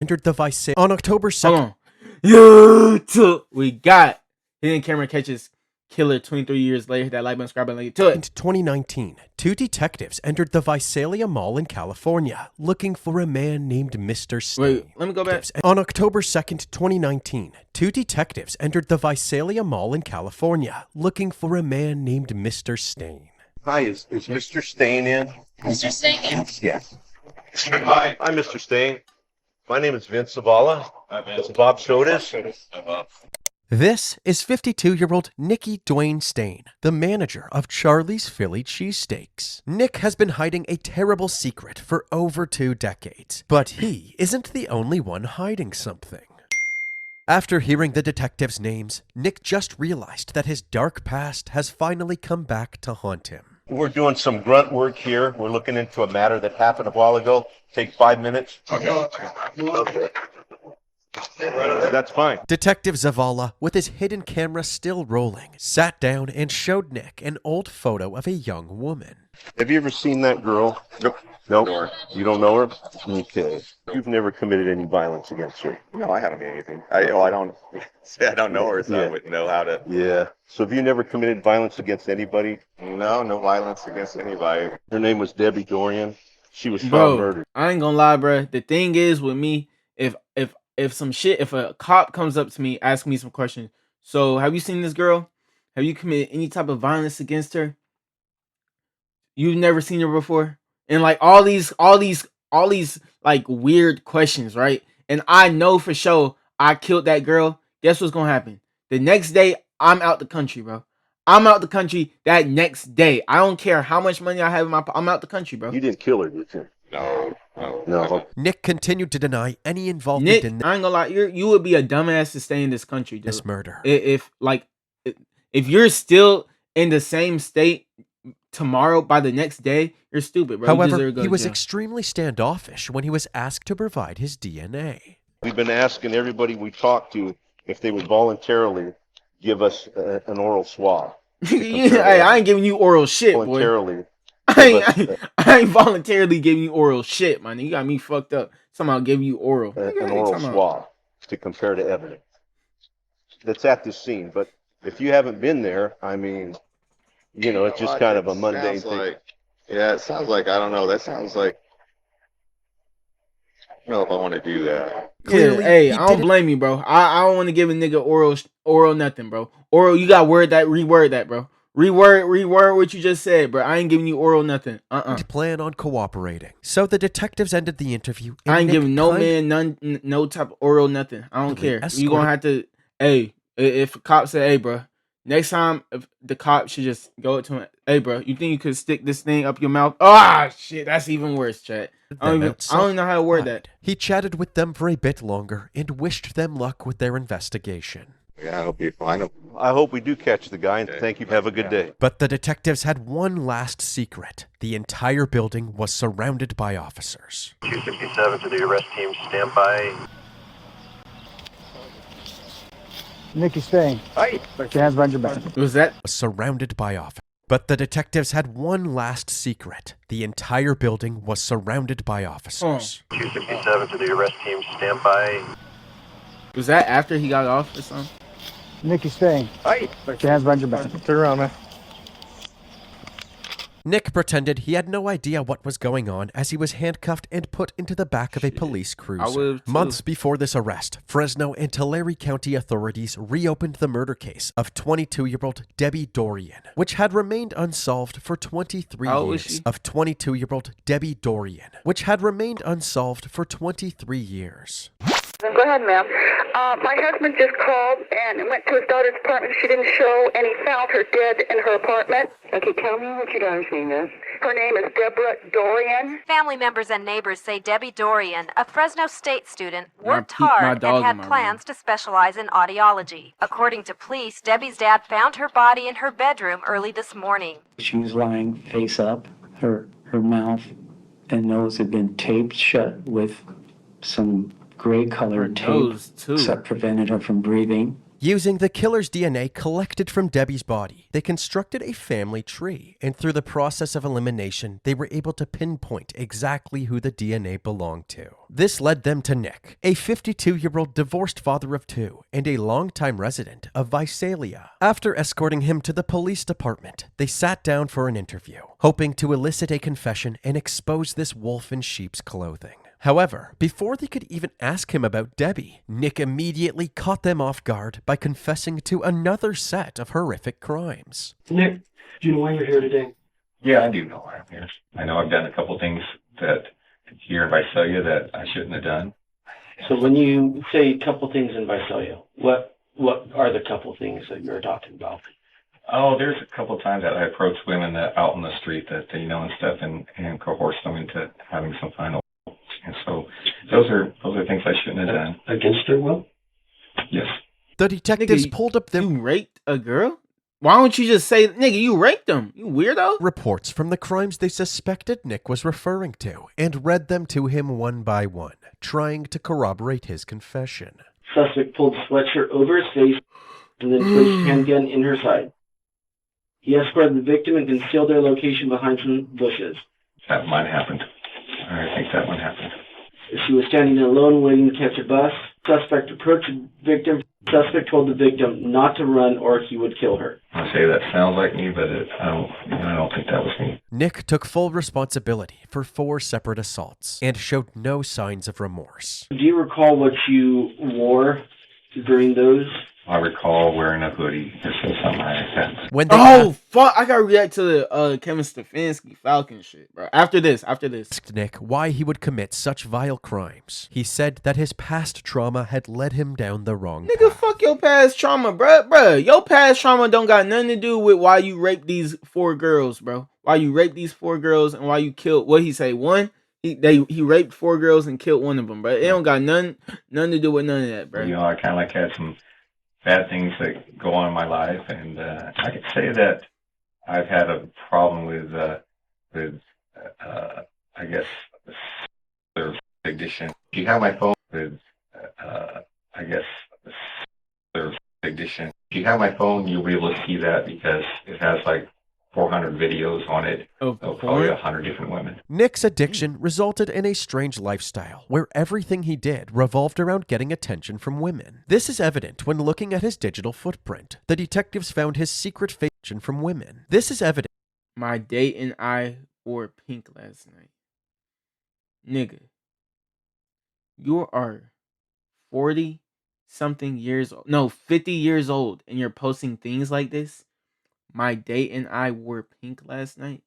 entered the Visalia on October 2nd. Hold on. YouTube. We got hidden camera catches killer 23 years later. That like button, subscribe button, link to it. In 2019, two detectives entered the Visalia Mall in California looking for a man named Mr. Stain. Wait, let me go back. On October 2nd, 2019, two detectives entered the Visalia Mall in California looking for a man named Mr. Stain. Hi, is Mr. Stain in? Mr. Stain? Yes. Hi, I'm Mr. Stain. My name is Vince Zavala. It's Bob Sodas. This is 52-year-old Nikki Dwayne Stain, the manager of Charlie's Philly Cheesesteaks. Nick has been hiding a terrible secret for over 2 decades, but he isn't the only one hiding something. After hearing the detectives' names, Nick just realized that his dark past has finally come back to haunt him. We're doing some grunt work here. We're looking into a matter that happened a while ago. Take 5 minutes. Okay. That's fine. Detective Zavala, with his hidden camera still rolling, sat down and showed Nick an old photo of a young woman. Have you ever seen that girl? Nope. Nope. You don't know her? Okay. You've never committed any violence against her? No, I haven't done anything. I don't say I don't know her, so I wouldn't know how to. Yeah. So have you never committed violence against anybody? No violence against anybody. Her name was Debbie Dorian. She was found murdered. I ain't gonna lie, bro. The thing is with me, if a cop comes up to me, asking me some questions, so have you seen this girl? Have you committed any type of violence against her? You've never seen her before? And like all these like weird questions, right? And I know for sure I killed that girl. Guess what's gonna happen? The next day, I'm out the country, bro. I'm out the country that next day. I don't care how much money I have in my I'm out the country, bro. You didn't kill her, did you? No. Nick continued to deny any involvement in I ain't gonna lie, you would be a dumbass to stay in this country, dude. this murder. If you're still in the same state tomorrow by the next day, you're stupid, bro. However, he was extremely standoffish when he was asked to provide his DNA. We've been asking everybody we talked to if they would voluntarily give us an oral swab. Hey, I ain't giving you oral shit, boy. Voluntarily. I ain't voluntarily giving you oral shit, man. You got me fucked up. Somehow give you oral. An oral swab to compare to evidence that's at this scene. But if you haven't been there, I mean, you know, it's just kind of a mundane thing. Yeah, it sounds like, I don't know. That sounds like, I don't know if I want to do that. Clearly, hey, I don't blame you, bro. I don't want to give a nigga oral nothing, bro. Oral, you got reword that, bro. Reword what you just said, bro. I ain't giving you oral nothing. Plan on cooperating. So the detectives ended the interview. I ain't giving no man no type of oral nothing. I don't care. You gonna have to. Hey, if a cop say, hey, bro, next time if the cop should just go up to him. Hey, bro, you think you could stick this thing up your mouth? Ah, shit, that's even worse, chat. I don't even know how to word that. He chatted with them for a bit longer and wished them luck with their investigation. Yeah, I hope you find him. I hope we do catch the guy, and thank you. Have a good day. But the detectives had one last secret. The entire building was surrounded by officers. 257 to the arrest team, stand by. Nikki Stain. Hi. Put your hands behind your back. Was that? Surrounded by officers. But the detectives had one last secret. The entire building was surrounded by officers. 257 to the arrest team, stand by. Was that after he got off or something? Nikki Stain. Hi. Put your hands behind your back. Turn around, man. Nick pretended he had no idea what was going on as he was handcuffed and put into the back of a police cruiser. Months before this arrest, Fresno and Tulare County authorities reopened the murder case of 22-year-old Debbie Dorian, which had remained unsolved for 23 years. Of 22-year-old Debbie Dorian, which had remained unsolved for 23 years. Go ahead, ma'am. My husband just called and went to his daughter's apartment. She didn't show, and he found her dead in her apartment. Okay, tell me what your daughter's name is. Her name is Deborah Dorian. Family members and neighbors say Debbie Dorian, a Fresno State student, worked hard and had plans to specialize in audiology. According to police, Debbie's dad found her body in her bedroom early this morning. She was lying face up. Her mouth and nose had been taped shut with some gray colored tape that prevented her from breathing. Using the killer's DNA collected from Debbie's body, they constructed a family tree, and through the process of elimination, they were able to pinpoint exactly who the DNA belonged to. This led them to Nick, a 52-year-old divorced father of two and a longtime resident of Visalia. After escorting him to the police department, they sat down for an interview, hoping to elicit a confession and expose this wolf in sheep's clothing. However, before they could even ask him about Debbie, Nick immediately caught them off guard by confessing to another set of horrific crimes. Nick, do you know why you're here today? Yeah, I do know why I'm here. I know I've done a couple things that here in Visalia that I shouldn't have done. So when you say a couple things in Visalia, what are the couple things that you're talking about? Oh, there's a couple of times that I approached women that out on the street that, and stuff and coerced them into having some final. And so those are things I shouldn't have done. Against their will? Yes. The detectives pulled up their... You raped a girl? Why don't you just say, nigga, you raped them? You weirdo? Reports from the crimes they suspected Nick was referring to and read them to him one by one, trying to corroborate his confession. Suspect pulled sweatshirt over his face and then placed handgun in her side. He escorted the victim and concealed their location behind some bushes. That might have happened. I think that one happened. She was standing alone waiting to catch a bus. Suspect approached the victim. Suspect told the victim not to run or he would kill her. I say that sounds like me, but I don't think that was me. Nick took full responsibility for 4 separate assaults and showed no signs of remorse. Do you recall what you wore during those? I recall wearing a hoodie. This is something I had. When they fuck! I gotta react to the Kevin Stefanski Falcon shit, bro. After this. Asked Nick why he would commit such vile crimes. He said that his past trauma had led him down the wrong path. Fuck your past trauma, bro. Your past trauma don't got nothing to do with why you raped these 4 girls, bro. Why you raped these 4 girls and why you killed, what he say, one? He raped 4 girls and killed one of them, bro. It don't got nothing to do with none of that, bro. I kind of like had some bad things that go on in my life, and I could say that I've had a problem with I guess their addiction. If you have my phone with I guess their addiction. If you have my phone, you'll be able to see that because it has like 400 videos on it of probably 100 different women. Nick's addiction resulted in a strange lifestyle where everything he did revolved around getting attention from women. This is evident when looking at his digital footprint. The detectives found his secret fascination from women. This is evident. My date and I wore pink last night. Nigga, you are 40-something years old. No, 50 years old, and you're posting things like this? My date and I wore pink last night.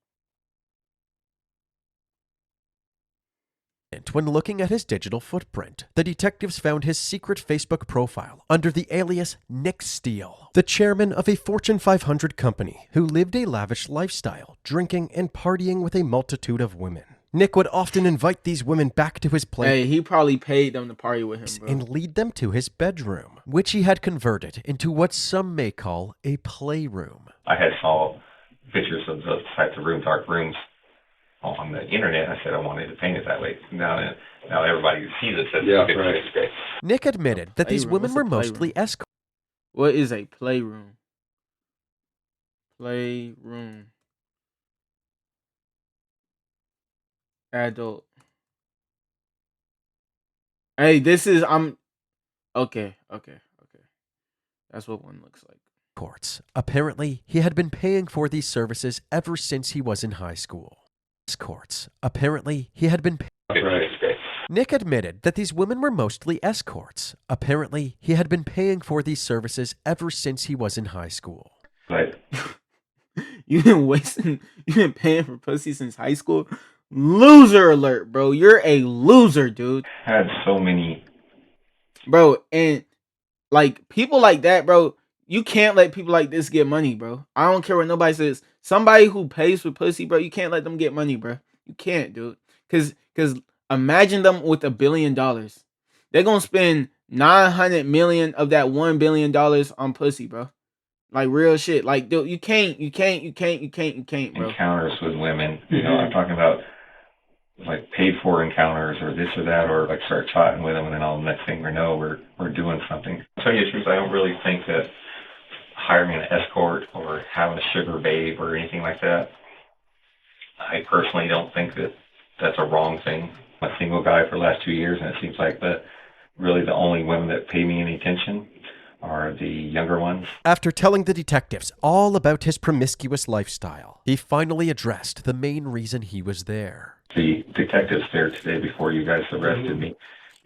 When looking at his digital footprint, the detectives found his secret Facebook profile under the alias Nick Steele, the chairman of a Fortune 500 company who lived a lavish lifestyle, drinking and partying with a multitude of women. Nick would often invite these women back to his place. Hey, he probably paid them to party with him, bro. And lead them to his bedroom, which he had converted into what some may call a playroom. I had saw pictures of those types of rooms, dark rooms, on the internet. I said I wanted to paint it that way. Now everybody sees it. Says it's great. Nick admitted that these women were mostly escorts. What is a playroom? Playroom. Adult. Hey, this is okay. That's what one looks like. Courts. Apparently, he had been paying for these services ever since he was in high school. Escorts. Apparently, he had been Nick admitted that these women were mostly escorts. Apparently, he had been paying for these services ever since he was in high school. Right. You've been paying for pussy since high school? Loser alert, bro. You're a loser, dude. Had so many. Bro, and like people like that, bro, you can't let people like this get money, bro. I don't care what nobody says. Somebody who pays for pussy, bro, you can't let them get money, bro. You can't, dude. Cause imagine them with $1 billion. They're gonna spend 900 million of that $1 billion on pussy, bro. Like real shit. Like, dude, you can't, bro. Encounters with women. I'm talking about like paid for encounters or this or that, or like start chatting with them, and then all the next thing we know, we're doing something. To tell you the truth, I don't really think that hiring an escort or having a sugar babe or anything like that, I personally don't think that that's a wrong thing. I'm a single guy for the last 2 years, and it seems like that really the only women that pay me any attention are the younger ones. After telling the detectives all about his promiscuous lifestyle, he finally addressed the main reason he was there. The detectives there today before you guys arrested me,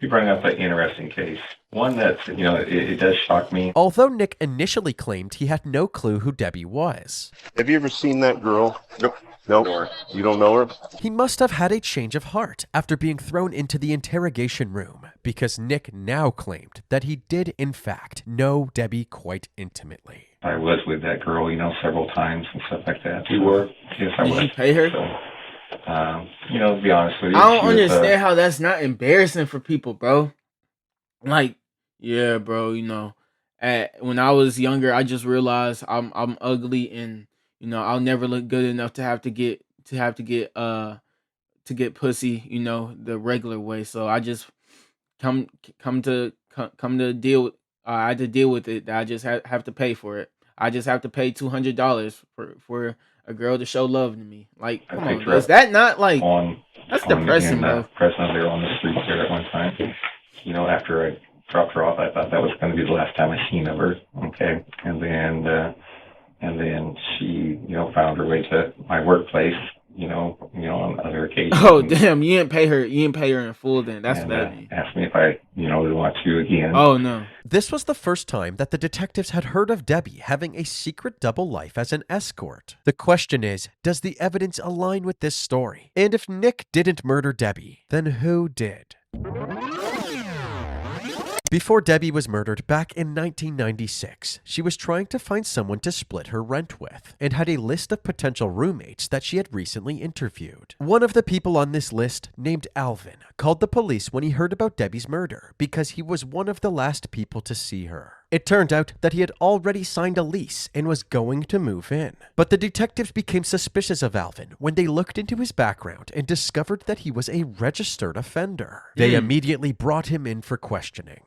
you bring up an interesting case. One that, it does shock me. Although Nick initially claimed he had no clue who Debbie was. Have you ever seen that girl? Nope. Nope. You don't know her? He must have had a change of heart after being thrown into the interrogation room, because Nick now claimed that he did in fact know Debbie quite intimately. I was with that girl, several times and stuff like that. You were? Yes, I was. Did you pay her? So, to be honest with you, I don't understand how that's not embarrassing for people, bro. Like, yeah, bro, when I was younger, I just realized I'm ugly, and I'll never look good enough to have to get pussy, the regular way. So I just come to deal with. I had to deal with it. I just have to pay for it. I just have to pay $200 for a girl to show love to me. Like, come on, is that not like that's depressing, bro? Present there on the street there at one time. After I dropped her off, I thought that was going to be the last time I seen of her. Okay, and then she, found her way to my workplace. On other occasions. Oh damn! You didn't pay her. You didn't pay her in full. Then that's what that means. Asked me if I, would want to again. Oh no! This was the first time that the detectives had heard of Debbie having a secret double life as an escort. The question is, does the evidence align with this story? And if Nick didn't murder Debbie, then who did? Before Debbie was murdered back in 1996, she was trying to find someone to split her rent with and had a list of potential roommates that she had recently interviewed. One of the people on this list, named Alvin, called the police when he heard about Debbie's murder because he was one of the last people to see her. It turned out that he had already signed a lease and was going to move in. But the detectives became suspicious of Alvin when they looked into his background and discovered that he was a registered offender. They immediately brought him in for questioning.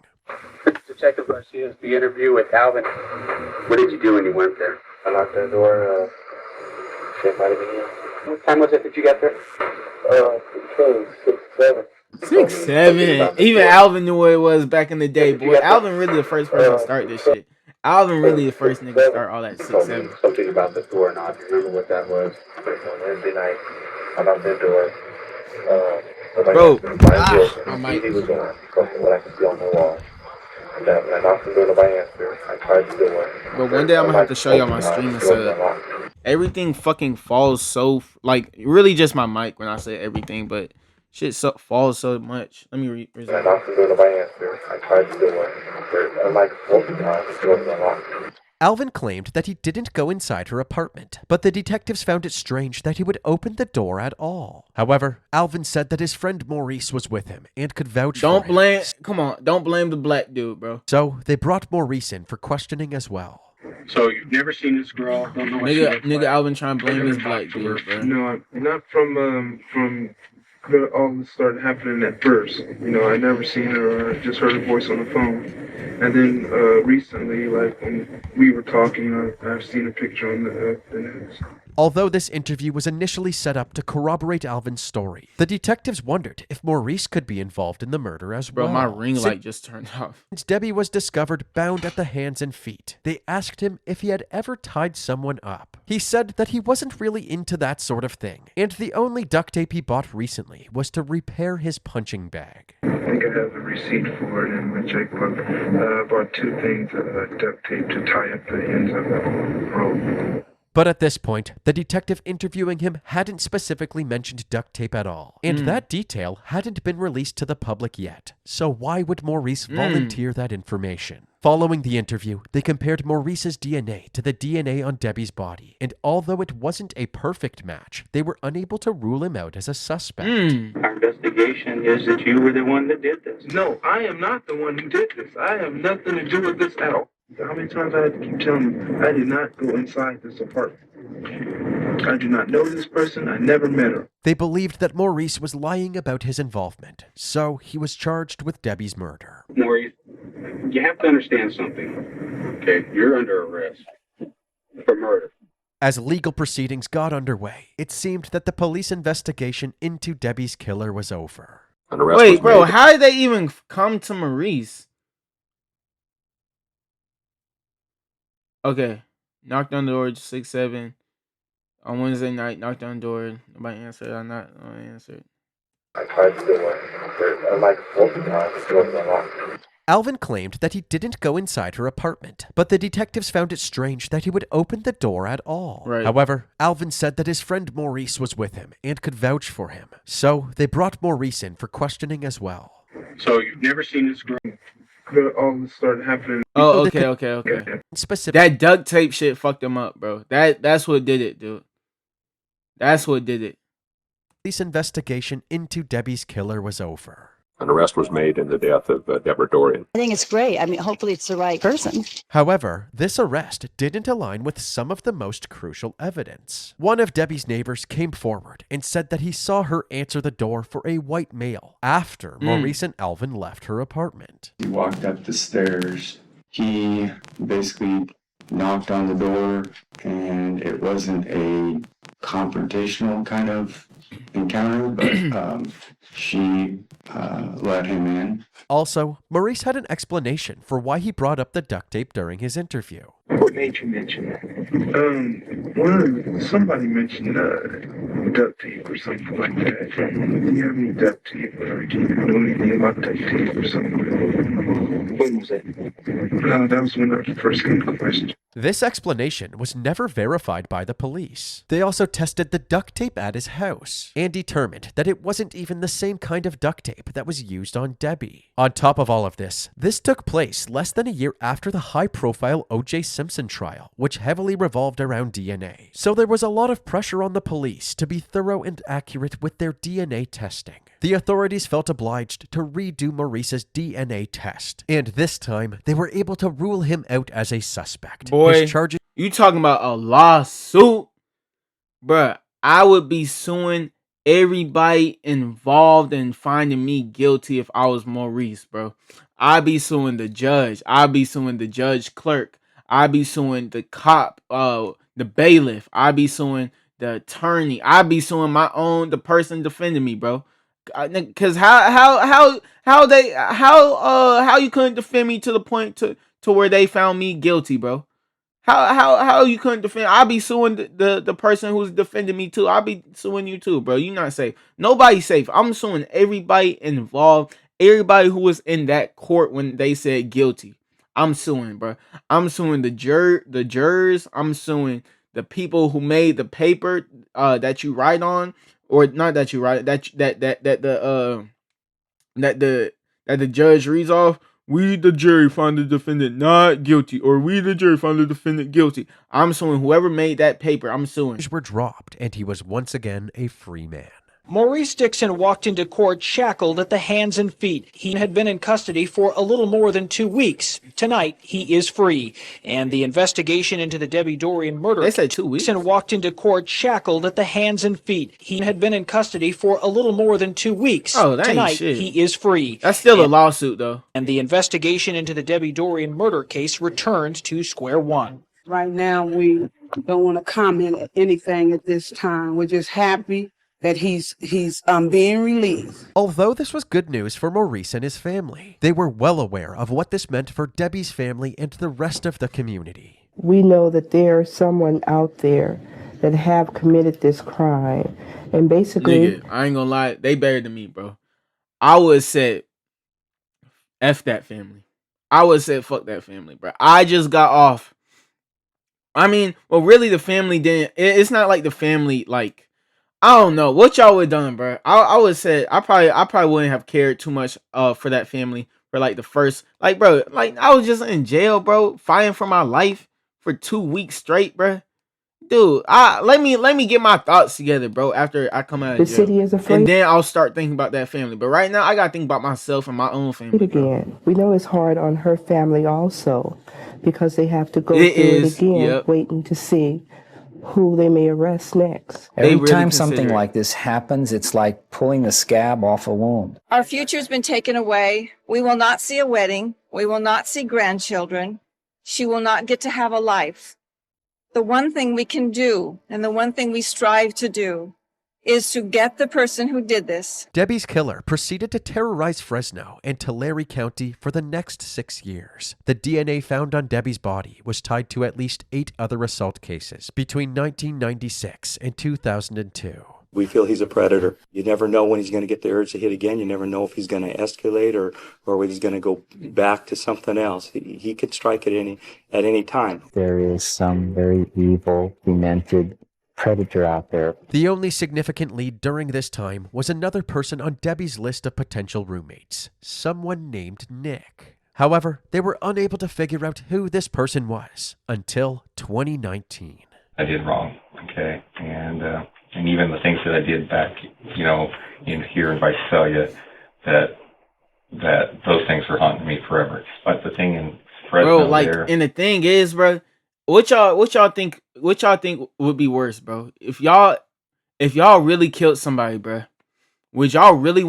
Detective Garcia's the interview with Alvin. What did you do when you went there? I knocked on the door, she invited me in. What time was it that you got there? 6, 7. Even Alvin knew what it was back in the day, boy. Alvin really the first person to start this shit. Alvin really the first nigga to start all that 6, 7. Something about the door knob. You remember what that was? On Wednesday night, I knocked the door. Bro, he was on. From what I could see on the wall. And I knocked the door, nobody answered. I tried the door. But one day I'm gonna have to show y'all my streaming setup. Everything fucking falls so really just my mic when I say everything, but shit falls so much. Let me resume. I knocked the door, nobody answered. I tried the door. Like 4 times, the door was unlocked. Alvin claimed that he didn't go inside her apartment, but the detectives found it strange that he would open the door at all. However, Alvin said that his friend Maurice was with him and could vouch for him. Don't blame the black dude, bro. So they brought Maurice in for questioning as well. So you've never seen this girl? Don't know what nigga Alvin trying to blame his black dude, bro. No, not from all this started happening at first. I never seen her or just heard her voice on the phone. And then recently, when we were talking, I've seen a picture on the news. Although this interview was initially set up to corroborate Alvin's story, the detectives wondered if Maurice could be involved in the murder as well. Bro, my ring light just turned off. Since Debbie was discovered bound at the hands and feet, they asked him if he had ever tied someone up. He said that he wasn't really into that sort of thing, and the only duct tape he bought recently was to repair his punching bag. I think I have the receipt for it in my checkbook. I bought 2 things of duct tape to tie up the ends of the rope. But at this point, the detective interviewing him hadn't specifically mentioned duct tape at all, and that detail hadn't been released to the public yet. So why would Maurice volunteer that information? Following the interview, they compared Maurice's DNA to the DNA on Debbie's body, and although it wasn't a perfect match, they were unable to rule him out as a suspect. Our investigation is that you were the one that did this. No, I am not the one who did this. I have nothing to do with this at all. How many times I had to keep telling you, I did not go inside this apartment. I do not know this person. I never met her. They believed that Maurice was lying about his involvement, so he was charged with Debbie's murder. Maurice, you have to understand something. Okay, you're under arrest for murder. As legal proceedings got underway, it seemed that the police investigation into Debbie's killer was over. Wait, bro, how did they even come to Maurice? Okay, knocked on the door, 6-7. On Wednesday night, knocked on the door. Nobody answered. Nobody answered. I tried to do it. Like 4 times, it wasn't unlocked. Alvin claimed that he didn't go inside her apartment, but the detectives found it strange that he would open the door at all. Right. However, Alvin said that his friend Maurice was with him and could vouch for him, so they brought Maurice in for questioning as well. So you've never seen this girl? All this started happening. Oh, okay. Specific. That duct tape shit fucked him up, bro. That's what did it, dude. That's what did it. Police investigation into Debbie's killer was over. An arrest was made in the death of Deborah Dorian. I think it's great. I mean, hopefully it's the right person. However, this arrest didn't align with some of the most crucial evidence. One of Debbie's neighbors came forward and said that he saw her answer the door for a white male after Maurice and Alvin left her apartment. He walked up the stairs. He basically knocked on the door, and it wasn't a confrontational kind of encounter, but she let him in. Also, Maurice had an explanation for why he brought up the duct tape during his interview. What made you mention that? Somebody mentioned duct tape or something like that. Do you have any duct tape, or do you know anything about duct tape or something? When was that? That was when I first came to question. This explanation was never verified by the police. They also tested the duct tape at his house and determined that it wasn't even the same kind of duct tape that was used on Debbie. On top of all of this took place less than a year after the high-profile O.J. Simpson trial, which heavily revolved around DNA. So there was a lot of pressure on the police to be thorough and accurate with their DNA testing. The authorities felt obliged to redo Maurice's DNA test, and this time they were able to rule him out as a suspect. Boy, you talking about a lawsuit? Bruh, I would be suing everybody involved in finding me guilty if I was Maurice, bro. I'd be suing the judge. I'd be suing the judge clerk. I'd be suing the cop, the bailiff. I'd be suing the attorney. I'd be suing the person defending me, bro. Cause how you couldn't defend me to the point to where they found me guilty, bro? How you couldn't defend? I'll be suing the person who's defending me too. I'll be suing you too, bro. You're not safe. Nobody's safe. I'm suing everybody involved, everybody who was in that court when they said guilty. I'm suing, bro. I'm suing the jurors. I'm suing the people who made the paper that you write on, or not that you write, that the judge reads off. We, the jury, find the defendant not guilty, or we, the jury, find the defendant guilty. I'm suing whoever made that paper. I'm suing. Were dropped, and he was once again a free man. Maurice Dixon walked into court shackled at the hands and feet. He had been in custody for a little more than 2 weeks. Tonight, he is free. And the investigation into the Debbie Dorian murder. They said 2 weeks. Dixon walked into court shackled at the hands and feet. He had been in custody for a little more than 2 weeks. Oh, that Tonight, ain't shit. He is free. That's still a lawsuit, though. And the investigation into the Debbie Dorian murder case returns to square one. Right now, we don't want to comment at anything at this time. We're just happy that he's being released. Although this was good news for Maurice and his family, they were well aware of what this meant for Debbie's family and the rest of the community. We know that there's someone out there that have committed this crime, and basically, nigga, I ain't gonna lie, they better than me, bro. I would have said, F that family. I would have said, fuck that family, bro. I just got off. I mean, well, really, the family didn't. It's not like the family, like, I don't know what y'all would have done, bro. I would have said I probably wouldn't have cared too much for that family for like the first, like, bro, like I was just in jail, bro, fighting for my life for 2 weeks straight, bro. Dude, let me get my thoughts together, bro, after I come out of jail. The city is afraid, and then I'll start thinking about that family. But right now, I gotta think about myself and my own family. Again, we know it's hard on her family also, because they have to go through it again, waiting to see who they may arrest next. Every time something like this happens, it's like pulling the scab off a wound. Our future's been taken away. We will not see a wedding. We will not see grandchildren. She will not get to have a life. The one thing we can do, and the one thing we strive to do, is to get the person who did this. Debbie's killer proceeded to terrorize Fresno and Tulare County for the next 6 years. The DNA found on Debbie's body was tied to at least 8 other assault cases between 1996 and 2002. We feel he's a predator. You never know when he's going to get the urge to hit again. You never know if he's going to escalate or whether he's going to go back to something else. He could strike at any time. There is some very evil, demented predator out there. The only significant lead during this time was another person on Debbie's list of potential roommates, someone named Nick. However, they were unable to figure out who this person was until 2019. I did wrong, okay? And even the things that I did back, in here in Visalia, that those things are haunting me forever. But the thing in Fresno, bro, and the thing is, bro, what y'all think would be worse, bro? If y'all really killed somebody, bro, would y'all really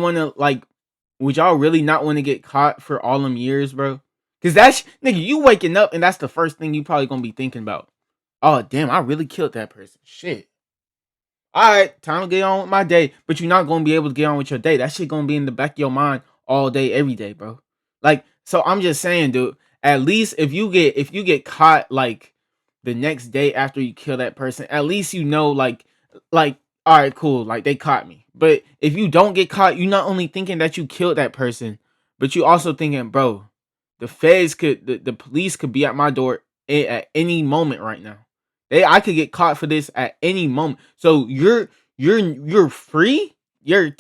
not want to get caught for all them years, bro? Cause that's, nigga, you waking up and that's the first thing you probably gonna be thinking about. Oh damn, I really killed that person. Shit. Alright, time to get on with my day. But you're not gonna be able to get on with your day. That shit gonna be in the back of your mind all day, every day, bro. Like, so I'm just saying, dude, at least if you get caught like the next day after you kill that person, at least you know, like, all right, cool, like they caught me. But if you don't get caught, you're not only thinking that you killed that person, but you also thinking, bro, the feds the police could be at my door at any moment right now. I could get caught for this at any moment. So you're free. You're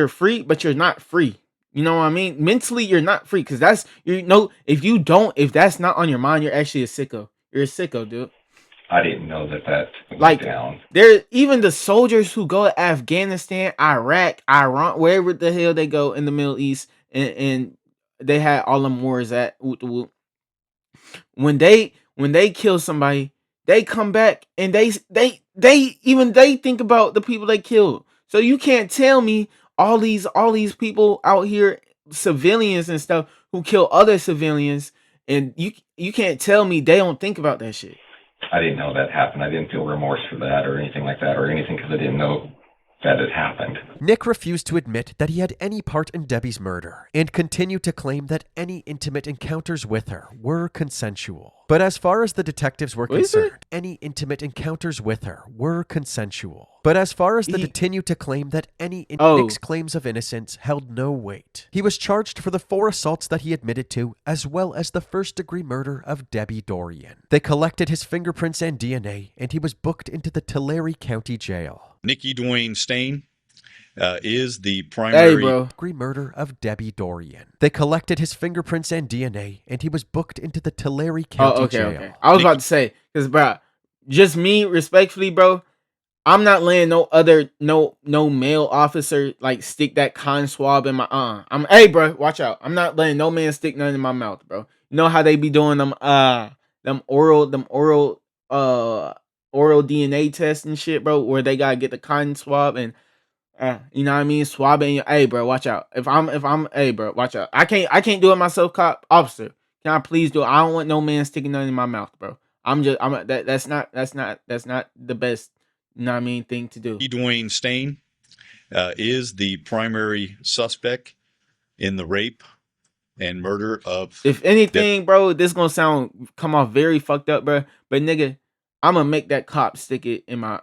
free, but you're not free. You know what I mean? Mentally, you're not free because that's if that's not on your mind, you're actually a sicko. You're a sicko, dude. I didn't know that went down. There, even the soldiers who go to Afghanistan, Iraq, Iran, wherever the hell they go in the Middle East, and they had all them wars at when they kill somebody, they come back and they think about the people they killed. So you can't tell me all these people out here, civilians and stuff, who kill other civilians, and you can't tell me they don't think about that shit. I didn't know that happened. I didn't feel remorse for that or anything like that or anything because I didn't know that it happened. Nick refused to admit that he had any part in Debbie's murder and continued to claim that any intimate encounters with her were consensual. But as far as the detectives were concerned, any intimate encounters with her were consensual. But as far as continued to claim that Nick's claims of innocence held no weight. He was charged for the 4 assaults that he admitted to, as well as the first-degree murder of Debbie Dorian. They collected his fingerprints and DNA, and he was booked into the Tulare County Jail. Nikki Dwayne Stain is the primary murder of Debbie Dorian. They collected his fingerprints and DNA, and he was booked into the Tulare County Jail. Okay. I was about to say, because, bro, just me, respectfully, bro, I'm not letting no male officer like stick that cotton swab in my hey, bro, watch out. I'm not letting no man stick nothing in my mouth, bro. You know how they be doing them oral DNA tests and shit, bro, where they gotta get the cotton swab and you know what I mean, swabbing your, hey, bro, watch out. If I'm hey, bro, watch out. I can't do it myself, cop officer. Can I please do it? I don't want no man sticking nothing in my mouth, bro. That's not the best, you know what I mean, thing to do. Dwayne Stain is the primary suspect in the rape and murder of. If anything, bro, this gonna come off very fucked up, bro. But nigga, I'm gonna make that cop stick it in my.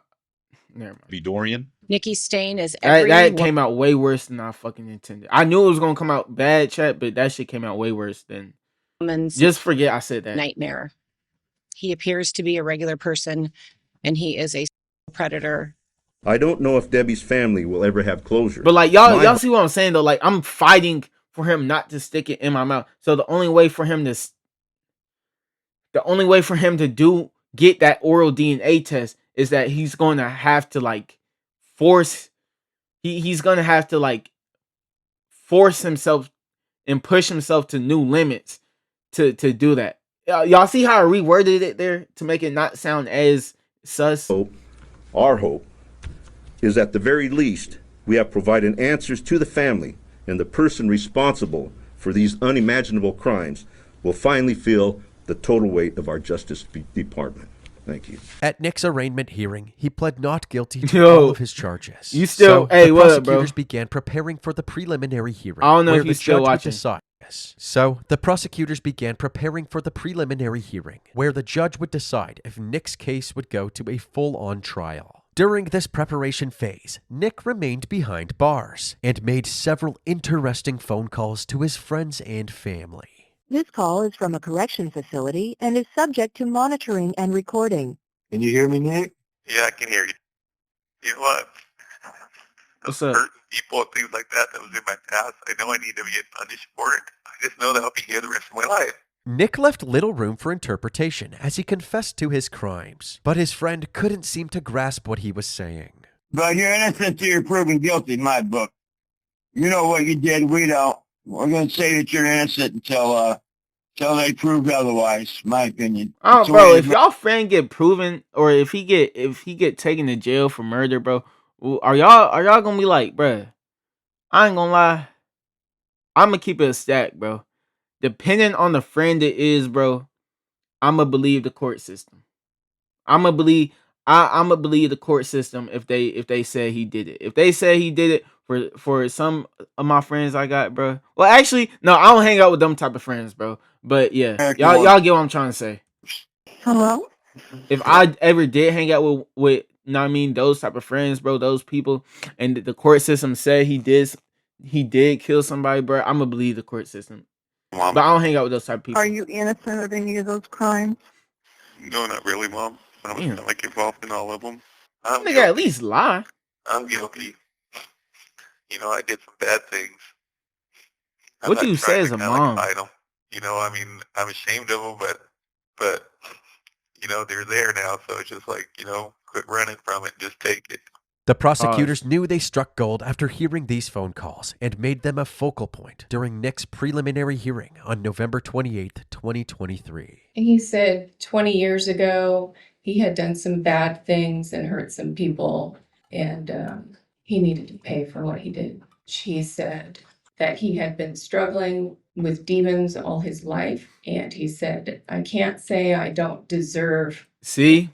Never mind. Dorian. Nikki Stain is that came out way worse than I fucking intended. I knew it was gonna come out bad, chat, but that shit came out way worse than. Just forget I said that. Nightmare. He appears to be a regular person, and he is a predator. I don't know if Debbie's family will ever have closure. But like y'all see what I'm saying though? Like I'm fighting for him not to stick it in my mouth. So the only way for him to get that oral DNA test is that he's going to have to like force himself and push himself to new limits to do that. Y'all see how I reworded it there to make it not sound as sus. Our hope is at the very least we have provided answers to the family, and the person responsible for these unimaginable crimes will finally feel the total weight of our Justice Department. Thank you. At Nick's arraignment hearing, he pled not guilty to all of his charges. You still, so hey, the what up, prosecutors bro? began preparing for the preliminary hearing. I don't know where if you're the still judge would watching. decide. So the prosecutors began preparing for the preliminary hearing, where the judge would decide if Nick's case would go to a full-on trial. During this preparation phase, Nick remained behind bars and made several interesting phone calls to his friends and family. This call is from a correction facility and is subject to monitoring and recording. Can you hear me, Nick? Yeah, I can hear you. You know what? What's up? Hurting people and things like that was in my past. I know I need to get punished for it. I just know that I'll be here the rest of my life. Nick left little room for interpretation as he confessed to his crimes, but his friend couldn't seem to grasp what he was saying. But you're innocent till you're proven guilty in my book. You know what you did, we don't. We're going to say that you're innocent until they prove otherwise, my opinion. Oh, bro, if y'all friend get proven, or if he get taken to jail for murder, bro, are y'all gonna be like, bro? I ain't gonna lie, I'm gonna keep it a stack, bro. Depending on the friend it is, bro, I'm gonna believe the court system. I'm gonna believe the court system if they say he did it. If they say he did it for some of my friends I got, bro. Well, actually, no, I don't hang out with them type of friends, bro. But yeah, y'all get what I'm trying to say. Hello? If I ever did hang out with you know what I mean, those type of friends, bro, those people, and the court system said he did kill somebody, bro, I'm gonna believe the court system. Mom. But I don't hang out with those type of people. Are you innocent of any of those crimes? No, not really, Mom. I'm not like involved in all of them. Nigga, at least lie. I'm guilty. You know, I did some bad things. What do you say as a mom? Hide them. You know, I mean, I'm ashamed of them, but you know, they're there now, so it's just like, you know, quit running from it, just take it. The prosecutors knew they struck gold after hearing these phone calls and made them a focal point during Nick's preliminary hearing on November 28th, 2023. He said 20 years ago he had done some bad things and hurt some people, and he needed to pay for what he did. She said that he had been struggling with demons all his life, and he said, I can't say I don't deserve. See?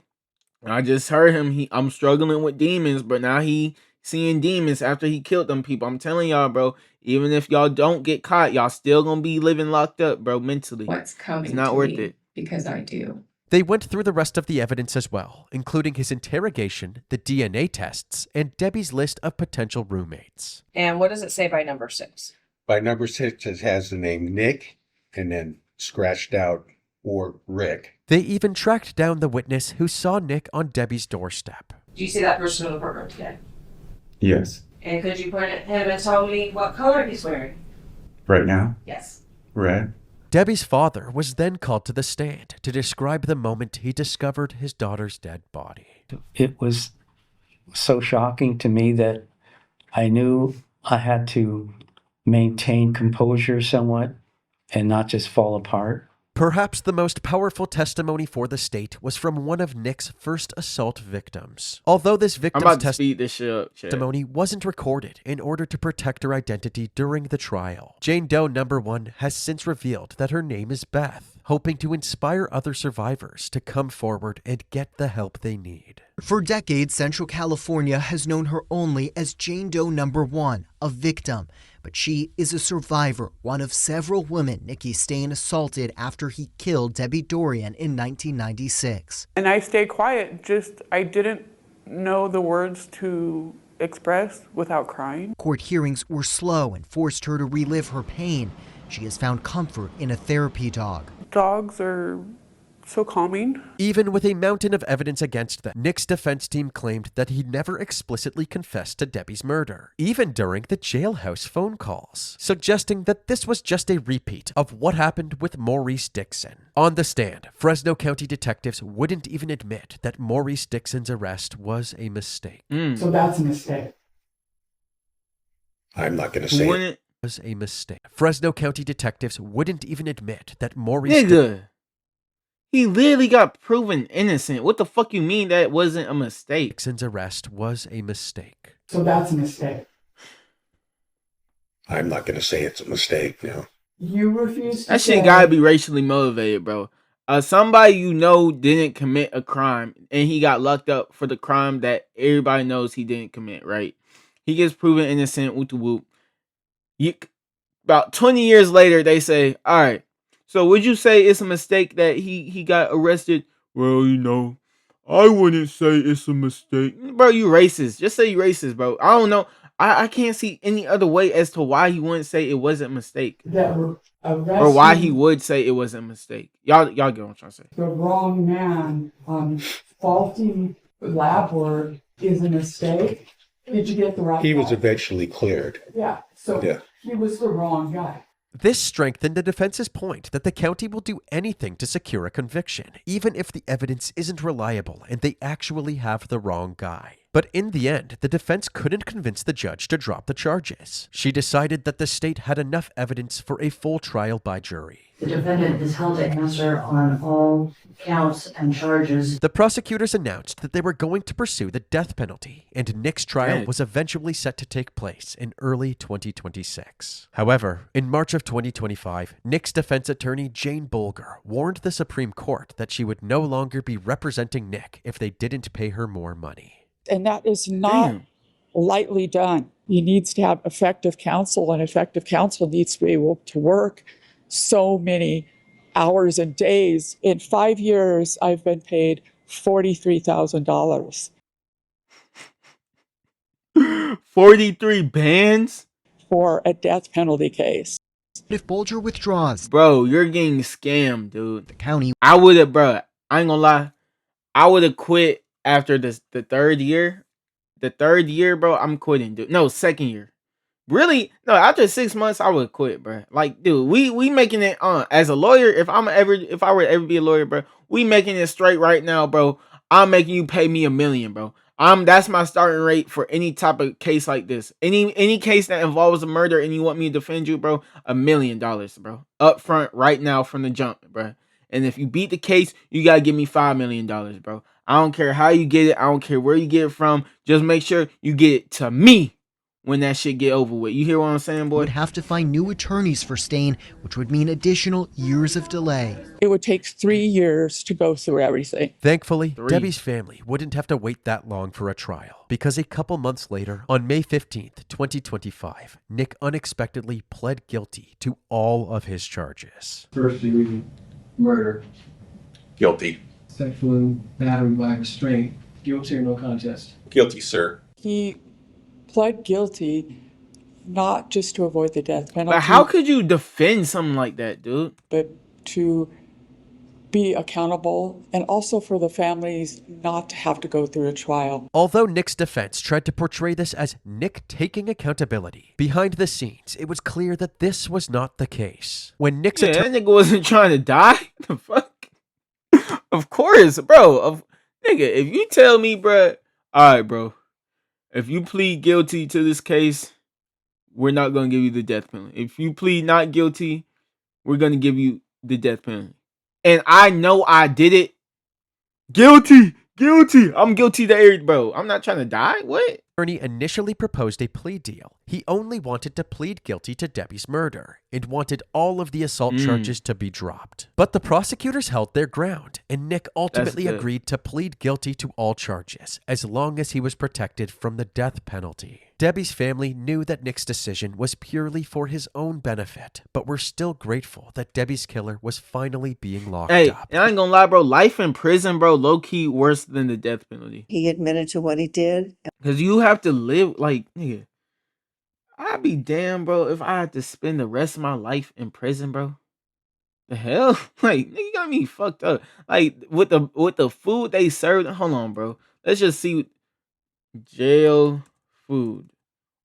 I just heard him. I'm struggling with demons, but now he seeing demons after he killed them people. I'm telling y'all, bro, even if y'all don't get caught, y'all still gonna be living locked up, bro, mentally. What's coming it's not to worth me, it. because I do. They went through the rest of the evidence as well, including his interrogation, the DNA tests, and Debbie's list of potential roommates. And what does it say by number 6? By number 6, it has the name Nick, and then scratched out, or Rick. They even tracked down the witness who saw Nick on Debbie's doorstep. Do you see that person in the courtroom today? Yes. And could you point at him and tell me what color he's wearing? Right now? Yes. Red. Debbie's father was then called to the stand to describe the moment he discovered his daughter's dead body. It was so shocking to me that I knew I had to maintain composure somewhat and not just fall apart. Perhaps the most powerful testimony for the state was from one of Nick's first assault victims. Although this victim's testimony wasn't recorded in order to protect her identity during the trial, Jane Doe number 1 has since revealed that her name is Beth, hoping to inspire other survivors to come forward and get the help they need. For decades, Central California has known her only as Jane Doe number 1, a victim. But she is a survivor, one of several women Nikki Stain assaulted after he killed Debbie Dorian in 1996. And I stayed quiet, I didn't know the words to express without crying. Court hearings were slow and forced her to relive her pain. She has found comfort in a therapy dog. Dogs are so calming. Even with a mountain of evidence against them, Nick's defense team claimed that he never explicitly confessed to Debbie's murder, even during the jailhouse phone calls, suggesting that this was just a repeat of what happened with Maurice Dixon. On the stand, Fresno County detectives wouldn't even admit that Maurice Dixon's arrest was a mistake. So that's a mistake. I'm not going to say it. Was a mistake. Fresno County detectives wouldn't even admit that Maurice He literally got proven innocent. What the fuck you mean that wasn't a mistake? Nixon's arrest was a mistake. So that's a mistake. I'm not going to say it's a mistake, no. You refuse to That say... shit gotta be racially motivated, bro. Somebody you know didn't commit a crime, and he got locked up for the crime that everybody knows he didn't commit, right? He gets proven innocent, whoop de whoop. About 20 years later, they say, all right, so would you say it's a mistake that he got arrested? Well, you know, I wouldn't say it's a mistake. Bro, you racist. Just say you racist, bro. I don't know. I can't see any other way as to why he wouldn't say it wasn't a mistake. Or why he would say it wasn't a mistake. Y'all get what I'm trying to say. The wrong man on faulty lab work is a mistake. Did you get the right He guy? was eventually cleared. Yeah, so Yeah. he was the wrong guy. This strengthened the defense's point that the county will do anything to secure a conviction, even if the evidence isn't reliable and they actually have the wrong guy. But in the end, the defense couldn't convince the judge to drop the charges. She decided that the state had enough evidence for a full trial by jury. The defendant is held to answer on all counts and charges. The prosecutors announced that they were going to pursue the death penalty, and Nick's trial was eventually set to take place in early 2026. However, in March of 2025, Nick's defense attorney Jane Bolger warned the Supreme Court that she would no longer be representing Nick if they didn't pay her more money. And that is not lightly done. He needs to have effective counsel, and effective counsel needs to be able to work so many hours and days. In 5 years, I've been paid $43,000. 43 bands? For a death penalty case. If Bolger withdraws, bro, you're getting scammed, dude. The county. I would have, bro. I ain't gonna lie. I would have quit after the third year. The third year, bro, I'm quitting, dude. No, second year. Really? No, after 6 months, I would quit, bro. Like, dude, we making it as a lawyer. If I were to ever be a lawyer, bro, we making it straight right now, bro. I'm making you pay me $1 million, bro. That's my starting rate for any type of case like this. Any case that involves a murder and you want me to defend you, bro, $1 million, bro. Up front right now from the jump, bro. And if you beat the case, you gotta give me $5 million, bro. I don't care how you get it. I don't care where you get it from. Just make sure you get it to me when that shit get over with. You hear what I'm saying, boy? Would have to find new attorneys for Stain, which would mean additional years of delay. It would take 3 years to go through everything. Thankfully, Debbie's family wouldn't have to wait that long for a trial, because a couple months later, on May 15th, 2025, Nick unexpectedly pled guilty to all of his charges. First degree murder. Guilty. Sexual battery by restraint. Guilty or no contest? Guilty, sir. He pled guilty not just to avoid the death penalty. But how could you defend something like that, dude? But to be accountable, and also for the families not to have to go through a trial. Although Nick's defense tried to portray this as Nick taking accountability, behind the scenes, it was clear that this was not the case. When Nick's that nigga wasn't trying to die? The fuck? Of course, bro. Nigga, if you tell me, bro, all right, bro, if you plead guilty to this case, we're not going to give you the death penalty. If you plead not guilty, we're going to give you the death penalty. And I know I did it. Guilty. I'm guilty to everything, bro. I'm not trying to die. What? Attorney initially proposed a plea deal. He only wanted to plead guilty to Debbie's murder and wanted all of the assault charges to be dropped. But the prosecutors held their ground, and Nick ultimately agreed to plead guilty to all charges as long as he was protected from the death penalty. Debbie's family knew that Nick's decision was purely for his own benefit, but were still grateful that Debbie's killer was finally being locked up. And I ain't gonna lie, bro, life in prison, bro, low-key worse than the death penalty. He admitted to what he did. Because you have to live, like, nigga, I'd be damned, bro, if I had to spend the rest of my life in prison, bro. The hell? Like, nigga got me fucked up. Like, with the food they served, hold on, bro. Let's just see jail food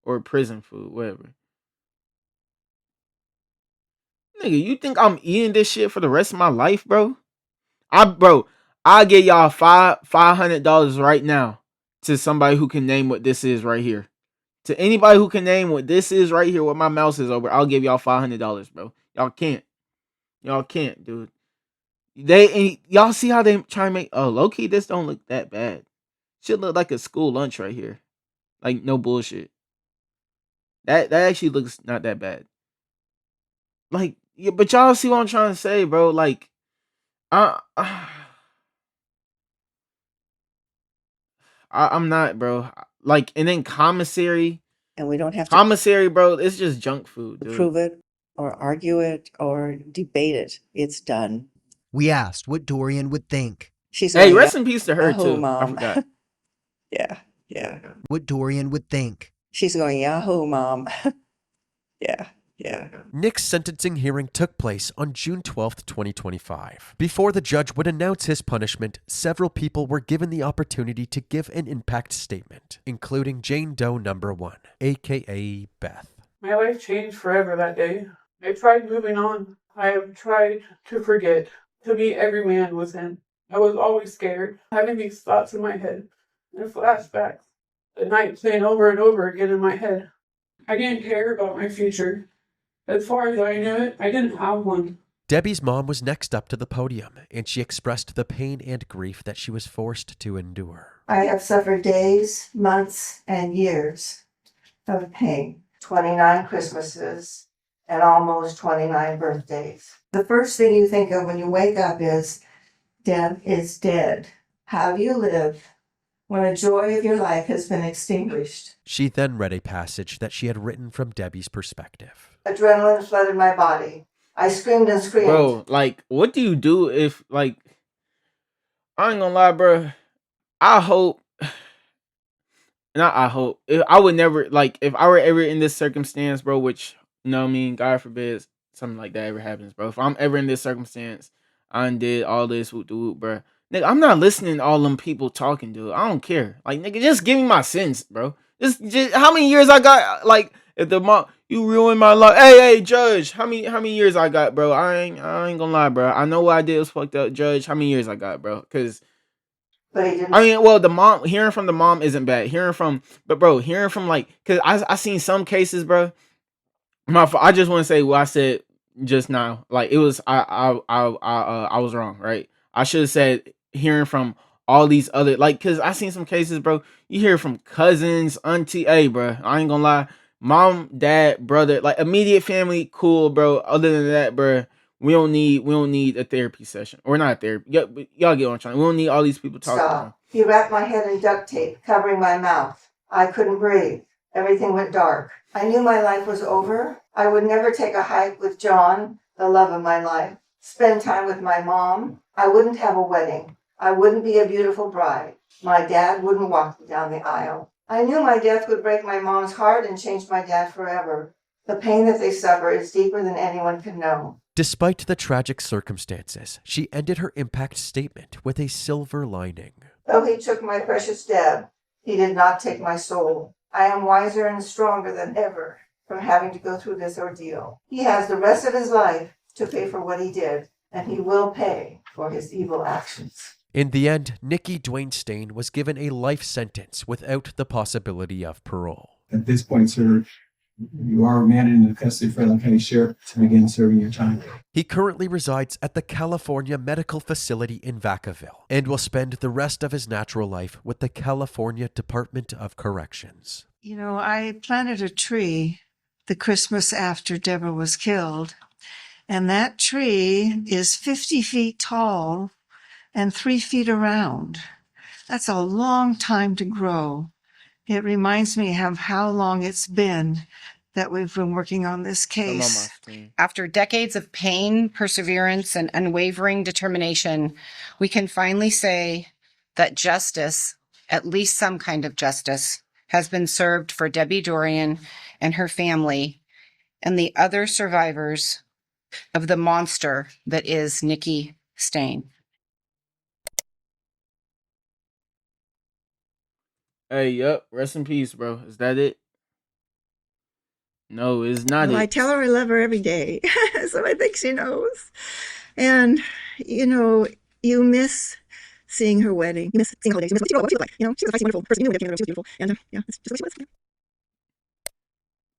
or prison food, whatever. Nigga, you think I'm eating this shit for the rest of my life, bro? I'll get y'all $500 right now to somebody who can name what this is right here. To anybody who can name what this is right here, what my mouse is over, I'll give y'all $500, bro. Y'all can't, dude. Y'all see how they try to make low key. This don't look that bad. Should look like a school lunch right here. Like no bullshit. That actually looks not that bad. Like yeah, but y'all see what I'm trying to say, bro? Like I'm not, bro. Like, and then commissary. And we don't have to Commissary, bro. It's just junk food, dude. prove it or argue it or debate it. It's done. We asked what Dorian would think. She's Hey, going, rest in peace to her Yahoo, too. I Mom. forgot. Yeah. What Dorian would think. She's going, Yahoo, Mom. Yeah. Nick's sentencing hearing took place on June 12, 2025. Before the judge would announce his punishment, several people were given the opportunity to give an impact statement, including Jane Doe number 1, aka Beth. My life changed forever that day. I tried moving on. I have tried to forget, to be every man was him. I was always scared, having these thoughts in my head and flashbacks. The night playing over and over again in my head. I didn't care about my future. As far as I knew it, I didn't have one. Debbie's mom was next up to the podium, and she expressed the pain and grief that she was forced to endure. I have suffered days, months, and years of pain. 29 Christmases and almost 29 birthdays. The first thing you think of when you wake up is, Deb is dead. How do you live when a joy of your life has been extinguished? She then read a passage that she had written from Debbie's perspective. Adrenaline flooded my body. I screamed and screamed. Bro, like, what do you do if, like, I ain't gonna lie, bro. I hope, not I hope, I would never, like, if I were ever in this circumstance, bro, which, you know what I mean, God forbid something like that ever happens, bro. If I'm ever in this circumstance, I did all this with the whoop, bro. Nigga, I'm not listening to all them people talking, dude. I don't care. Like, nigga, just give me my sentence, bro. Just how many years I got? Like, if the mom, you ruined my life. Hey, judge, how many years I got, bro? I ain't gonna lie, bro. I know what I did was fucked up, judge. How many years I got, bro? Because I mean, well, the mom, hearing from the mom isn't bad. Hearing from like, because I seen some cases, bro. I just want to say what I said just now. Like, it was I was wrong, right? I should have said hearing from all these other, like, because I seen some cases, bro. You hear from cousins, auntie, hey, bro. I ain't gonna lie. Mom, dad, brother, like immediate family, cool, bro. Other than that, bro, we don't need a therapy session. Or not a therapy. Y'all get what I'm trying. We don't need all these people talking. Stop. He wrapped my head in duct tape, covering my mouth. I couldn't breathe. Everything went dark. I knew my life was over. I would never take a hike with John, the love of my life. Spend time with my mom. I wouldn't have a wedding. I wouldn't be a beautiful bride. My dad wouldn't walk me down the aisle. I knew my death would break my mom's heart and change my dad forever. The pain that they suffer is deeper than anyone can know. Despite the tragic circumstances, she ended her impact statement with a silver lining. Though he took my precious Deb, he did not take my soul. I am wiser and stronger than ever from having to go through this ordeal. He has the rest of his life to pay for what he did, and he will pay for his evil actions. In the end, Nikki Dwayne Stain was given a life sentence without the possibility of parole. At this point, sir, you are remanded into custody of Fairland County Sheriff to begin serving your time. He currently resides at the California Medical Facility in Vacaville and will spend the rest of his natural life with the California Department of Corrections. You know, I planted a tree the Christmas after Deborah was killed, and that tree is 50 feet tall and 3 feet around. That's a long time to grow. It reminds me of how long it's been that we've been working on this case. After decades of pain, perseverance, and unwavering determination, we can finally say that justice, at least some kind of justice, has been served for Debbie Dorian and her family and the other survivors of the monster that is Nikki Stain. Hey, yep. Rest in peace, bro. Is that it? No, it's not Well, it. I tell her I love her every day, so I think she knows. And, you know, you miss seeing her wedding. You miss seeing holidays. You miss what she looked like. You know, she was a feisty, wonderful person. You knew when she was beautiful. And, yeah, it's just what she was.